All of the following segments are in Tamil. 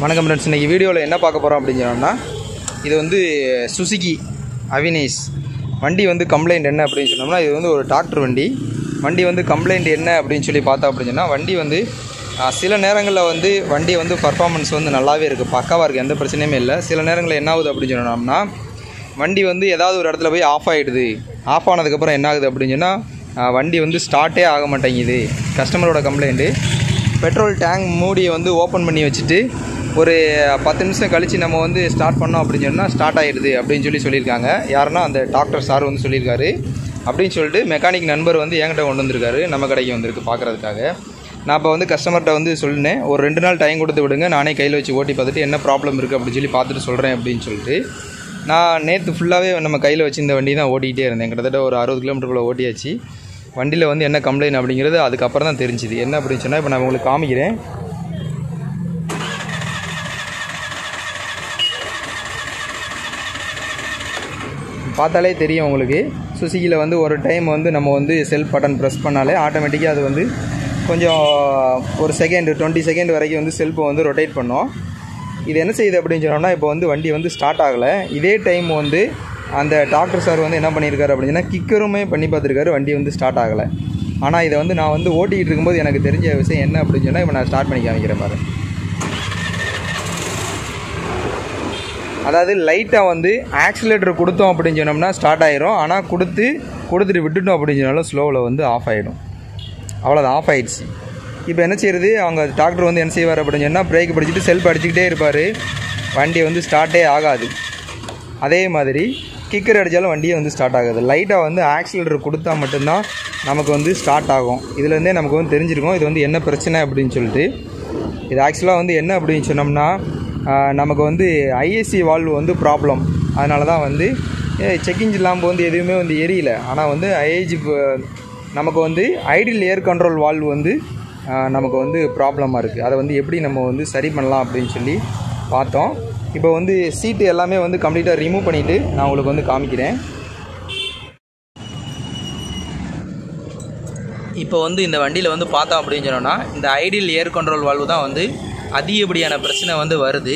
வணக்கம் ஃப்ரெண்ட்ஸ். இன்றைக்கி வீடியோவில் என்ன பார்க்க போகிறோம் அப்படின்னு சொன்னோம்னா, இது வந்து சுசுகி அவினேஷ் வண்டி வந்து கம்ப்ளைண்ட் என்ன அப்படின்னு சொன்னோம்னா, இது வந்து ஒரு டாக்டர் வண்டி வந்து கம்ப்ளைண்ட் என்ன அப்படின்னு சொல்லி பார்த்தோம் அப்படின்னு சொன்னால், வண்டி வந்து சில நேரங்களில் வந்து வண்டி வந்து பர்ஃபார்மன்ஸ் வந்து நல்லாவே இருக்குது, பக்காவாக இருக்குது, எந்த பிரச்சனையுமே இல்லை. சில நேரங்களில் என்ன ஆகுது அப்படின்னு சொன்னோம்னா, வண்டி வந்து ஏதாவது ஒரு இடத்துல போய் ஆஃப் ஆகிடுது. ஆஃப் ஆனதுக்கப்புறம் என்ன ஆகுது அப்படின்னு சொன்னால், வண்டி வந்து ஸ்டார்ட்டே ஆக மாட்டேங்குது. கஸ்டமரோட கம்ப்ளைண்ட்டு. பெட்ரோல் டேங்க் மூடியை வந்து ஓப்பன் பண்ணி வச்சுட்டு ஒரு 10 நிமிஷம் கழித்து நம்ம வந்து ஸ்டார்ட் பண்ணோம் அப்படின்னு சொன்னால் ஸ்டார்ட் ஆகிடுது அப்படின்னு சொல்லியிருக்காங்க. யாருன்னா அந்த டாக்டர் சார் வந்து சொல்லியிருக்காரு. அப்படின்னு சொல்லிட்டு மெக்கானிக் நண்பர் வந்து என்கிட்ட கொண்டு வந்திருக்காரு, நம்ம கடைக்கு வந்திருக்கு பார்க்குறதுக்காக. நான் இப்போ வந்து கஸ்டமர்கிட்ட வந்து சொல்லினேன், ஒரு 2 நாள் டைம் கொடுத்து விடுங்க, நானே கையில் வச்சு ஓட்டி பார்த்துட்டு என்ன ப்ராப்ளம் இருக்குது அப்படின்னு சொல்லி பார்த்துட்டு சொல்கிறேன் அப்படின்னு சொல்லிட்டு. நான் நேற்று ஃபுல்லாகவே நம்ம கையில் வச்சு இந்த வண்டி தான் ஓட்டிகிட்டே இருந்தேன். கிட்டத்தட்ட ஒரு 60 கிலோமீட்டருக்குள்ளே ஓட்டியாச்சு. வண்டியில் வந்து என்ன கம்ப்ளைண்ட் அப்படிங்கிறது அதுக்கப்புறம் தான் தெரிஞ்சுது. என்ன அப்படின்னு சொன்னால், இப்போ நான் உங்களுக்கு காமிக்கிறேன். பார்த்தாலே தெரியும் உங்களுக்கு. சுசுகியில் வந்து ஒரு டைம் வந்து நம்ம வந்து செல்ஃப் பட்டன் ப்ரெஸ் பண்ணாலே ஆட்டோமேட்டிக்காக அது வந்து கொஞ்சம் ஒரு செகண்ட் 20 செகண்ட் வரைக்கும் வந்து செல்ஃபை வந்து ரொட்டேட் பண்ணோம். இது என்ன செய்யுது அப்படின்னு சொன்னோம்னா, இப்போ வந்து வண்டி வந்து ஸ்டார்ட் ஆகலை. இதே டைம் வந்து அந்த டாக்டர் சார் வந்து என்ன பண்ணியிருக்காரு அப்படின்னா, கிக்கருமே பண்ணி பார்த்துருக்காரு, வண்டி வந்து ஸ்டார்ட் ஆகலை. ஆனால் இதை வந்து நான் வந்து ஓட்டிகிட்டு இருக்கும்போது எனக்கு தெரிஞ்ச விஷயம் என்ன அப்படின்னு சொன்னால், இப்போ நான் ஸ்டார்ட் பண்ணி காமிக்கிறேன் பாரு. அதாவது லைட்டாக வந்து ஆக்சிலேட்டர் கொடுத்தோம் அப்படின்னு சொன்னோம்னா ஸ்டார்ட் ஆகிரும். ஆனால் கொடுத்துட்டு விட்டுட்டோம் அப்படின்னு சொன்னாலும் ஸ்லோவில் வந்து ஆஃப் ஆகிடும். அவ்வளோதான், ஆஃப் ஆகிடுச்சு. இப்போ என்ன செய்யுது, அவங்க டாக்டர் வந்து என்ன செய்வார் அப்படின்னு சொன்னால், பிரேக் பிடிச்சிட்டு செல்ஃப் அடிச்சுக்கிட்டே இருப்பார், வண்டி வந்து ஸ்டார்ட்டே ஆகாது. அதே மாதிரி கிக்கர் அடித்தாலும் வண்டியை வந்து ஸ்டார்ட் ஆகாது. லைட்டாக வந்து ஆக்சிலேட்டர் கொடுத்தா மட்டும்தான் நமக்கு வந்து ஸ்டார்ட் ஆகும். இதுலேருந்தே நமக்கு வந்து தெரிஞ்சிருக்கும் இது வந்து என்ன பிரச்சனை அப்படின்னு சொல்லிட்டு. இது ஆக்சுவலாக வந்து என்ன அப்படின்னு சொன்னோம்னா, நமக்கு வந்து ஐஏசி வால்வு வந்து ப்ராப்ளம். அதனால தான் வந்து செக் இன்ஜின் லாம்பு வந்து எதுவுமே வந்து எரியல. ஆனால் வந்து நமக்கு வந்து ஐடியல் ஏர் கண்ட்ரோல் வால்வு வந்து நமக்கு வந்து ப்ராப்ளமாக இருக்குது. அதை வந்து எப்படி நம்ம வந்து சரி பண்ணலாம் அப்படின்னு சொல்லி பார்த்தோம். இப்போ வந்து சீட்டு எல்லாமே வந்து கம்ப்ளீட்டாக ரிமூவ் பண்ணிவிட்டு நான் உங்களுக்கு வந்து காமிக்கிறேன். இப்போ வந்து இந்த வண்டியில் வந்து பார்த்தோம் அப்படின்னு சொன்னோன்னா, இந்த ஐடியல் ஏர் கண்ட்ரோல் வால்வு தான் வந்து அதிகப்படியான பிரச்சனை வந்து வருது.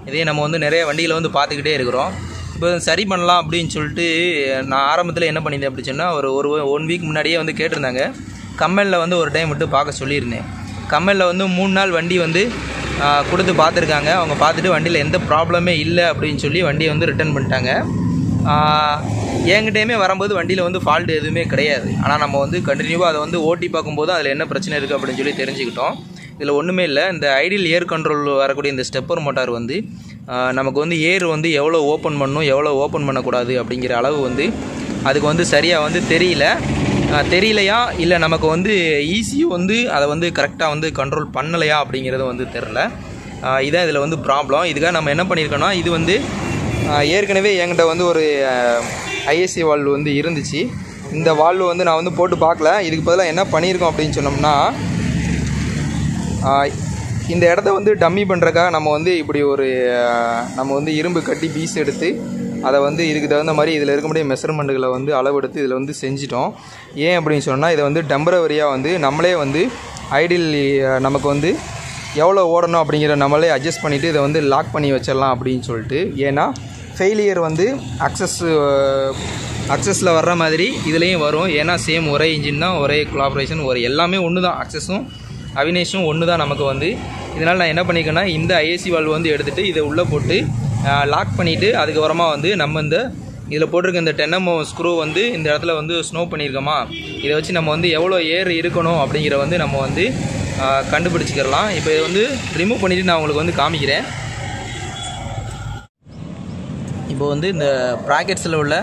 இதே நம்ம வந்து நிறைய வண்டிகளை வந்து பார்த்துக்கிட்டே இருக்கிறோம். இப்போ சரி பண்ணலாம் அப்படின்னு சொல்லிட்டு நான் ஆரம்பத்தில் என்ன பண்ணியிருந்தேன் அப்படின்னு சொன்னால், ஒரு 1 வீக் முன்னாடியே வந்து கேட்டிருந்தாங்க. கம்மலில் வந்து ஒரு டைம் விட்டு பார்க்க சொல்லியிருந்தேன். கம்மலில் வந்து 3 நாள் வண்டி வந்து கொடுத்து பார்த்துருக்காங்க. அவங்க பார்த்துட்டு வண்டியில் எந்த ப்ராப்ளமே இல்லை அப்படின்னு சொல்லி வண்டியை வந்து ரிட்டர்ன் பண்ணிட்டாங்க. என்கிட்டையுமே வரும்போது வண்டியில் வந்து ஃபால்ட் எதுவுமே கிடையாது. ஆனால் நம்ம வந்து கண்டினியூவாக அதை வந்து ஓட்டி பார்க்கும்போது அதில் என்ன பிரச்சனை இருக்குது அப்படின்னு சொல்லி தெரிஞ்சுக்கிட்டோம். இதில் ஒன்றுமே இல்லை. இந்த ஐடியல் ஏர் கண்ட்ரோல் வரக்கூடிய இந்த ஸ்டெப்பர் மோட்டார் வந்து நமக்கு வந்து ஏர் வந்து எவ்வளோ ஓப்பன் பண்ணணும், எவ்வளோ ஓப்பன் பண்ணக்கூடாது அப்படிங்கிற அளவு வந்து அதுக்கு வந்து சரியாக வந்து தெரியலையா, இல்லை நமக்கு வந்து ஈஸியும் வந்து அதை வந்து கரெக்டாக வந்து கண்ட்ரோல் பண்ணலையா அப்படிங்கிறது வந்து தெரில. இதான் இதில் வந்து ப்ராப்ளம். இதுக்காக நம்ம என்ன பண்ணியிருக்கோன்னா, இது வந்து ஏற்கனவே என்கிட்ட வந்து ஒரு ஐஏசி வால்வு வந்து இருந்துச்சு. இந்த வால்வு வந்து நான் வந்து போட்டு பார்க்கல. இதுக்கு பதிலாக என்ன பண்ணியிருக்கோம் அப்படின்னு சொன்னோம்னா, இந்த இடத்த வந்து டம்மி பண்ணுறக்காக நம்ம வந்து இப்படி நம்ம வந்து இரும்பு கட்டி பீஸ் எடுத்து அதை வந்து இதுக்கு தகுந்த மாதிரி இதில் இருக்கக்கூடிய மெஷர்மெண்ட்டுகளை வந்து அளவெடுத்து இதில் வந்து செஞ்சிட்டோம். ஏன் அப்படின்னு சொன்னால், இதை வந்து டெம்பரவரியாக வந்து நம்மளே வந்து ஐடியல் நமக்கு வந்து எவ்வளோ ஓடணும் அப்படிங்கிற நம்மளே அட்ஜஸ்ட் பண்ணிவிட்டு இதை வந்து லாக் பண்ணி வச்சிடலாம் அப்படின்னு சொல்லிட்டு. ஏன்னா ஃபெயிலியர் வந்து அக்சஸில் வர்ற மாதிரி இதுலேயும் வரும். ஏன்னா சேம் ஒரே இன்ஜின் தான், ஒரே கொலாபரேஷன், எல்லாமே ஒன்று தான். அக்சஸும் அவினேஷும் ஒன்று தான் நமக்கு வந்து. இதனால் நான் என்ன பண்ணிக்கேன்னா, இந்த ஐஏசி வால்வு வந்து எடுத்துகிட்டு இதை உள்ளே போட்டு லாக் பண்ணிவிட்டு அதுக்கப்புறமா வந்து நம்ம இந்த இதில் போட்டிருக்க இந்த 10 mm ஸ்க்ரூ வந்து இந்த இடத்துல வந்து ஸ்னோ பண்ணியிருக்கோமா, இதை வச்சு நம்ம வந்து எவ்வளோ ஏர் இருக்கணும் அப்படிங்கிற வந்து நம்ம வந்து கண்டுபிடிச்சிக்கிறலாம். இப்போ இதை வந்து ரிமூவ் பண்ணிவிட்டு நான் உங்களுக்கு வந்து காமிக்கிறேன். இப்போ வந்து இந்த ப்ராக்கெட்ஸில் உள்ள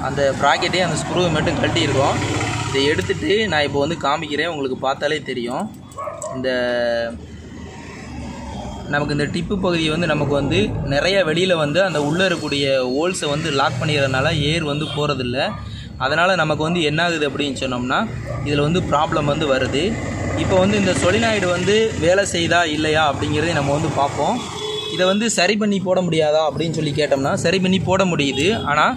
அந்த ப்ராக்கெட்டே அந்த ஸ்க்ரூவை மட்டும் கட்டியிருக்கோம். இதை எடுத்துகிட்டு நான் இப்போ வந்து காமிக்கிறேன். உங்களுக்கு பார்த்தாலே தெரியும், இந்த நமக்கு இந்த டிப்பு பகுதி வந்து நமக்கு வந்து நிறைய வெளியில் வந்து அந்த உள்ளே இருக்கக்கூடிய ஹோல்ஸை வந்து லாக் பண்ணிக்கிறதுனால ஏர் வந்து போகிறதில்ல. அதனால் நமக்கு வந்து என்ன ஆகுது அப்படின்னு சொன்னோம்னா, இதில் வந்து ப்ராப்ளம் வந்து வருது. இப்போ வந்து இந்த சொலினாய்டு வந்து வேலை செய்தா இல்லையா அப்படிங்கிறதை நம்ம வந்து பார்ப்போம். இதை வந்து சரி பண்ணி போட முடியாதா அப்படின்னு சொல்லி கேட்டோம்னா, சரி பண்ணி போட முடியுது. ஆனால்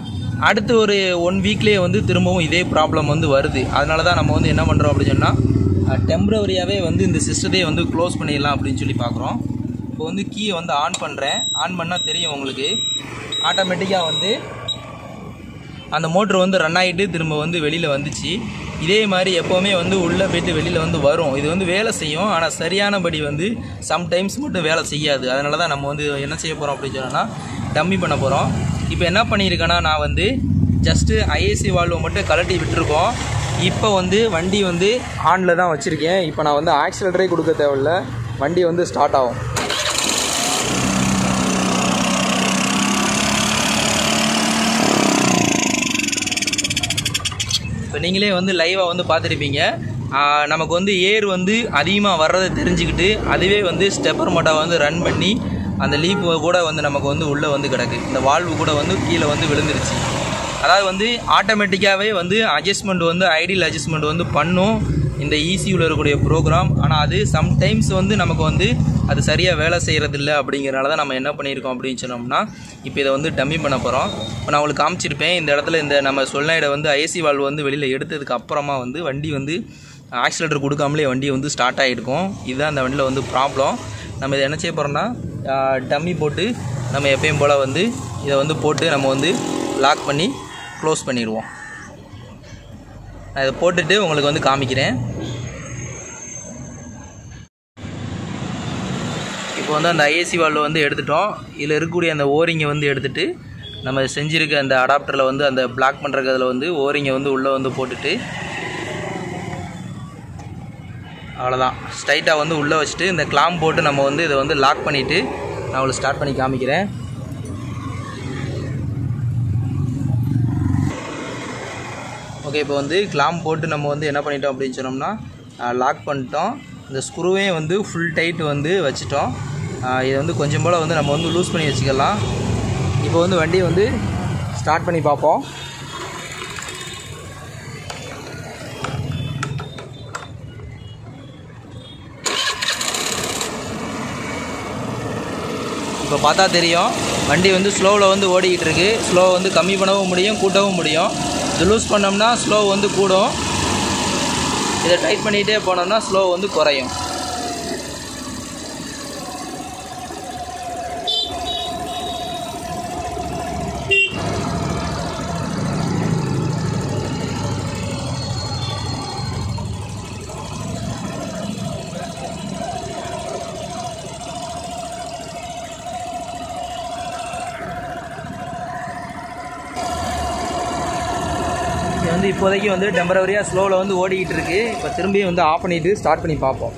அடுத்து ஒரு 1 வீக்லேயே வந்து திரும்பவும் இதே ப்ராப்ளம் வந்து வருது. அதனால தான் நம்ம வந்து என்ன பண்ணுறோம் அப்படின்னு சொன்னால், டெம்பரவரியாகவே வந்து இந்த சிஸ்டத்தையே வந்து க்ளோஸ் பண்ணிடலாம் அப்படின்னு சொல்லி பார்க்குறோம். இப்போ வந்து கீயை வந்து ஆன் பண்ணுறேன். ஆன் பண்ணால் தெரியும் உங்களுக்கு, ஆட்டோமேட்டிக்காக வந்து அந்த மோட்ரு வந்து ரன் ஆகிட்டு திரும்ப வந்து வெளியில் வந்துச்சு. இதே மாதிரி எப்போவுமே வந்து உள்ளே போய்ட்டு வெளியில் வந்து வரும். இது வந்து வேலை செய்யும், ஆனால் சரியானபடி வந்து சம்டைம்ஸ் மட்டும் வேலை செய்யாது. அதனால தான் நம்ம வந்து என்ன செய்ய போகிறோம் அப்படின்னு சொன்னோன்னா டம்மி பண்ண போகிறோம். இப்போ என்ன பண்ணியிருக்கேன்னா, நான் வந்து ஜஸ்ட்டு ஐஏசி வால்வை மட்டும் கழட்டி விட்டுருக்கோம். இப்போ வந்து வண்டி வந்து ஆனில் தான் வச்சுருக்கேன். இப்போ நான் வந்து ஆக்சிலேட்டரே கொடுக்க தேவையில்ல, வண்டி வந்து ஸ்டார்ட் ஆகும். இப்போ நீங்களே வந்து லைவாக வந்து பார்த்துருப்பீங்க. நமக்கு வந்து ஏர் வந்து அதிகமாக வர்றதை தெரிஞ்சுக்கிட்டு அதுவே வந்து ஸ்டெப்பர் மோட்டார் வந்து ரன் பண்ணி அந்த லீப் கூட வந்து நமக்கு வந்து உள்ளே வந்து கிடக்கு. இந்த வால்வு கூட வந்து கீழே வந்து விழுந்துருச்சு. அதாவது வந்து ஆட்டோமேட்டிக்காகவே வந்து அட்ஜஸ்ட்மெண்ட் வந்து ஐடியல் அட்ஜஸ்ட்மெண்ட் வந்து பண்ணும் இந்த ECUவில் இருக்கக்கூடிய ப்ரோக்ராம். ஆனால் அது சம்டைம்ஸ் வந்து நமக்கு வந்து அது சரியாக வேலை செய்கிறதில்ல. அப்படிங்கிறனால தான் நம்ம என்ன பண்ணியிருக்கோம் அப்படின்னு சொன்னோம்னா, இப்போ இதை வந்து டம்மி பண்ண போகிறோம். இப்போ நான் உங்களுக்கு காமிச்சிருப்பேன், இந்த இடத்துல இந்த நம்ம சொல்நாய்டை வந்து ஐசி வால்வு வந்து வெளியில் எடுத்ததுக்கு அப்புறமா வந்து வண்டி வந்து ஆக்சிலேட்டர் கொடுக்காமலே வண்டி வந்து ஸ்டார்ட் ஆகிருக்கும். இதுதான் அந்த வண்டியில் வந்து ப்ராப்ளம். நம்ம இதை என்ன செய்ய போகிறோம்னா, டம்மி போட்டு நம்ம எப்பயும் போல் வந்து இதை வந்து போட்டு நம்ம வந்து லாக் பண்ணி க்ளோஸ் பண்ணிடுவோம். நான் இதை போட்டுட்டு உங்களுக்கு வந்து காமிக்கிறேன். இப்போ வந்து அந்த ஐஏசி வால்வு வந்து எடுத்துட்டோம். இதில் இருக்கக்கூடிய அந்த ஓரிங்கை வந்து எடுத்துகிட்டு நம்ம செஞ்சுருக்க அந்த அடாப்டரில் வந்து அந்த பிளாக் பண்ணுறதுல வந்து ஓரிங்கை வந்து உள்ளே வந்து போட்டுட்டு அவ்வளோதான், ஸ்ட்ரைட்டாக வந்து உள்ளே வச்சுட்டு இந்த கிளாம் போட்டு நம்ம வந்து இதை வந்து லாக் பண்ணிவிட்டு நான் உங்களுக்கு ஸ்டார்ட் பண்ணி காமிக்கிறேன். ஓகே, இப்போ வந்து கிளாம் போட்டு நம்ம வந்து என்ன பண்ணிட்டோம் அப்படின்னு சொன்னோம்னா லாக் பண்ணிட்டோம். இந்த ஸ்க்ரூவே வந்து ஃபுல் டைட் வந்து வச்சுட்டோம். இதை வந்து கொஞ்சம் போல் வந்து நம்ம வந்து லூஸ் பண்ணி வச்சுக்கலாம். இப்போ வந்து வண்டியை வந்து ஸ்டார்ட் பண்ணி பார்ப்போம். இப்போ பார்த்தா தெரியும், வண்டி வந்து ஸ்லோவில் வந்து ஓடிக்கிட்டு இருக்குது. ஸ்லோ வந்து கம்மி பண்ணவும் முடியும், கூட்டவும் முடியும். இது லூஸ் பண்ணோம்னா ஸ்லோ வந்து கூடும், இதை டைட் பண்ணிகிட்டே போனோம்னா ஸ்லோ வந்து குறையும். இது வந்து இப்போதைக்கு வந்து டெம்பரவரியாக ஸ்லோவில் வந்து ஓடிக்கிட்டு இருக்குது. இப்போ திரும்பியும் வந்து ஆஃப் பண்ணிவிட்டு ஸ்டார்ட் பண்ணி பார்ப்போம்.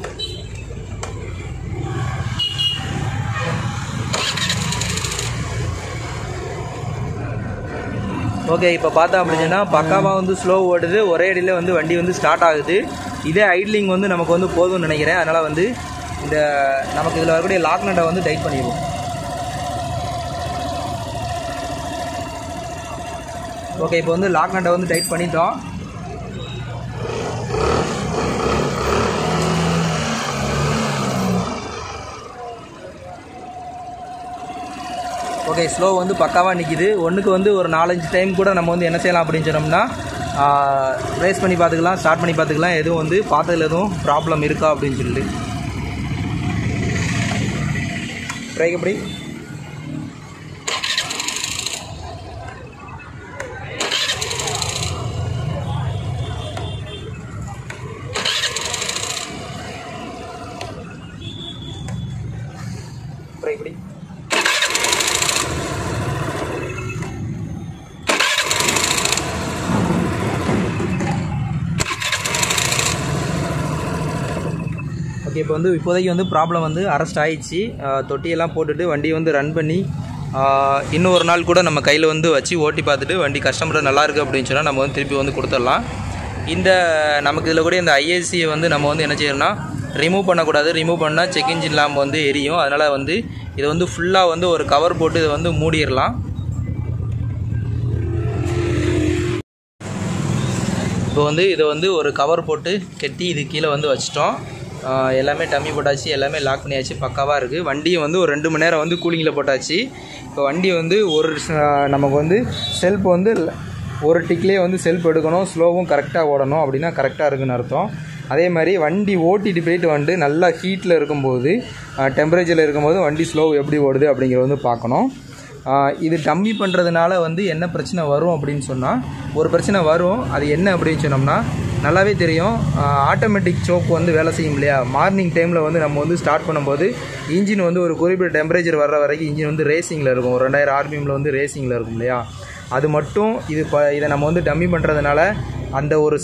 ஓகே, இப்போ பார்த்தா அப்படின்னா பக்காவாக வந்து ஸ்லோ ஓடுது. ஒரே அடியில் வந்து வண்டி வந்து ஸ்டார்ட் ஆகுது. இதே ஐட்லிங் வந்து நமக்கு வந்து போதும்னு நினைக்கிறேன். அதனால் வந்து இந்த நமக்கு இதில் வரக்கூடிய லாக் நட்டை வந்து டைட் பண்ணிடுவோம். ஓகே, இப்போ வந்து லாக் நட்டை வந்து டைட் பண்ணிட்டோம். ஓகே, ஸ்லோ வந்து பக்காவாக நிற்கிது. ஒன்றுக்கு வந்து ஒரு 4-5 டைம் கூட நம்ம வந்து என்ன செய்யலாம் அப்படின்னு சொன்னோம்னா ரேஸ் பண்ணி பார்த்துக்கலாம், ஸ்டார்ட் பண்ணி பார்த்துக்கலாம். எதுவும் வந்து பார்த்ததில் எதுவும் ப்ராப்ளம் இருக்கா அப்படின்னு சொல்லிட்டு. பிரேக் எப்படி? பிரேக் எப்படி? ஓகே, இப்போ வந்து இப்போதைக்கு வந்து ப்ராப்ளம் வந்து அரெஸ்ட் ஆகிடுச்சு. தொட்டியெல்லாம் போட்டுட்டு வண்டியை வந்து ரன் பண்ணி இன்னும் ஒரு நாள் கூட நம்ம கையில் வந்து வச்சு ஓட்டி பார்த்துட்டு வண்டி கஸ்டமர் நல்லாயிருக்கு அப்படின்னு சொன்னால் நம்ம வந்து திருப்பி வந்து கொடுத்துடலாம். இந்த நமக்கு இதில் கூட இந்த ஐஏசியை வந்து நம்ம வந்து என்ன செய்யணும்னா ரிமூவ் பண்ணக்கூடாது. ரிமூவ் பண்ணால் செக் இன்ஜின் லேம்ப் வந்து எரியும். அதனால் வந்து இதை வந்து ஃபுல்லாக வந்து ஒரு கவர் போட்டு இதை வந்து மூடிடலாம். இப்போ வந்து இதை வந்து ஒரு கவர் போட்டு கட்டி இது கீழே வந்து வச்சிட்டோம். எல்லாமே டம்மி போட்டாச்சு, எல்லாமே லாக் பண்ணியாச்சு, பக்காவாக இருக்குது. வண்டியை வந்து ஒரு 2 மணி நேரம் வந்து கூலிங்கில் போட்டாச்சு. இப்போ வண்டி வந்து நமக்கு வந்து செல்ஃப் வந்து ஒரு டிக்லேயே வந்து செல்ஃப் எடுக்கணும், ஸ்லோவும் கரெக்டாக ஓடணும். அப்படின்னா கரெக்டாக இருக்குதுன்னு அர்த்தம். அதே மாதிரி வண்டி ஓட்டிட்டு போயிட்டு வந்துட்டு நல்லா ஹீட்டில் இருக்கும்போது டெம்பரேச்சரில் இருக்கும்போது வண்டி ஸ்லோ எப்படி ஓடுது அப்படிங்கிறத வந்து பார்க்கணும். இது டம்மி பண்ணுறதுனால வந்து என்ன பிரச்சனை வரும் அப்படின்னு சொன்னால், ஒரு பிரச்சனை வரும். அது என்ன அப்படின்னு சொன்னோம்னா நல்லாவே தெரியும். ஆட்டோமேட்டிக் சோக் வந்து வேலை செய்யும் இல்லையா, மார்னிங் டைமில் வந்து நம்ம வந்து ஸ்டார்ட் பண்ணும்போது இன்ஜின் வந்து ஒரு குறிப்பிட்ட டெம்பரேச்சர் வர்ற வரைக்கும் இன்ஜின் வந்து ரேசிங்கில் இருக்கும். ஒரு 2000 RPMல வந்து ரேசிங்கில் இருக்கும் இல்லையா. அது மட்டும் இதை நம்ம வந்து டம்மி பண்ணுறதுனால அந்த ஒரு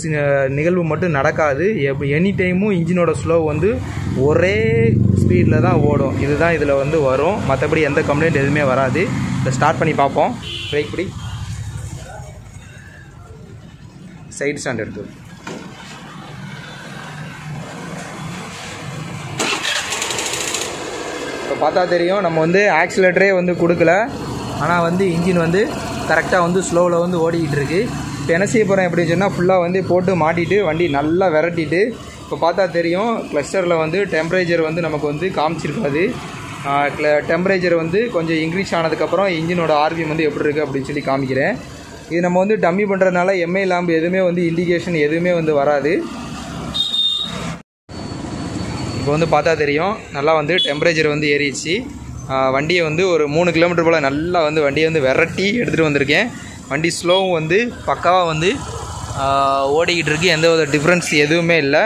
நிகழ்வு மட்டும் நடக்காது. எனி டைமும் இன்ஜினோட ஸ்லோ வந்து ஒரே ஸ்பீடில் தான் ஓடும். இதுதான் இதில் வந்து வரும். மற்றபடி எந்த கம்ப்ளைண்ட் எதுவுமே வராது. இதை ஸ்டார்ட் பண்ணி பார்ப்போம். பிரேக் பிடி, சைடு ஸ்டாண்ட் எடுத்து. இப்போ பார்த்தா தெரியும் நம்ம வந்து ஆக்சிலேட்டரே வந்து கொடுக்கல, ஆனால் வந்து இன்ஜின் வந்து கரெக்டாக வந்து ஸ்லோவில் வந்து ஓடிக்கிட்டு இருக்குது. இப்போ என்ன செய்ய போகிறேன் அப்படின்னு சொன்னால், ஃபுல்லாக வந்து போட்டு மாட்டிட்டு வண்டி நல்லா விரட்டிட்டு, இப்போ பார்த்தா தெரியும் கிளஸ்டரில் வந்து டெம்பரேச்சர் வந்து நமக்கு வந்து காமிச்சிருக்காது. டெம்பரேச்சர் வந்து கொஞ்சம் இன்க்ரீஸ் ஆனதுக்கப்புறம் இன்ஜினோட RPM வந்து எப்படி இருக்குது அப்படின்னு சொல்லி காமிக்கிறேன். இது நம்ம வந்து டம்மி பண்ணுறதுனால எம்ஐ லாம்பு எதுவுமே வந்து இண்டிகேஷன் எதுவுமே வந்து வராது. இப்போ வந்து பார்த்தா தெரியும் நல்லா வந்து டெம்பரேச்சர் வந்து ஏறிடுச்சு. வண்டியை வந்து ஒரு 3 கிலோமீட்டர் போல் நல்லா வந்து வண்டியை வந்து விரட்டி எடுத்துகிட்டு வந்திருக்கேன். வண்டி ஸ்லோவும் வந்து பக்காவாக வந்து ஓடிக்கிட்டு இருக்குது. எந்த ஒரு டிஃப்ரென்ஸ் எதுவுமே இல்லை.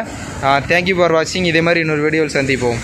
தேங்க்யூ ஃபார் வாட்சிங். இதே மாதிரி இன்னொரு வீடியோவில் சந்திப்போம்.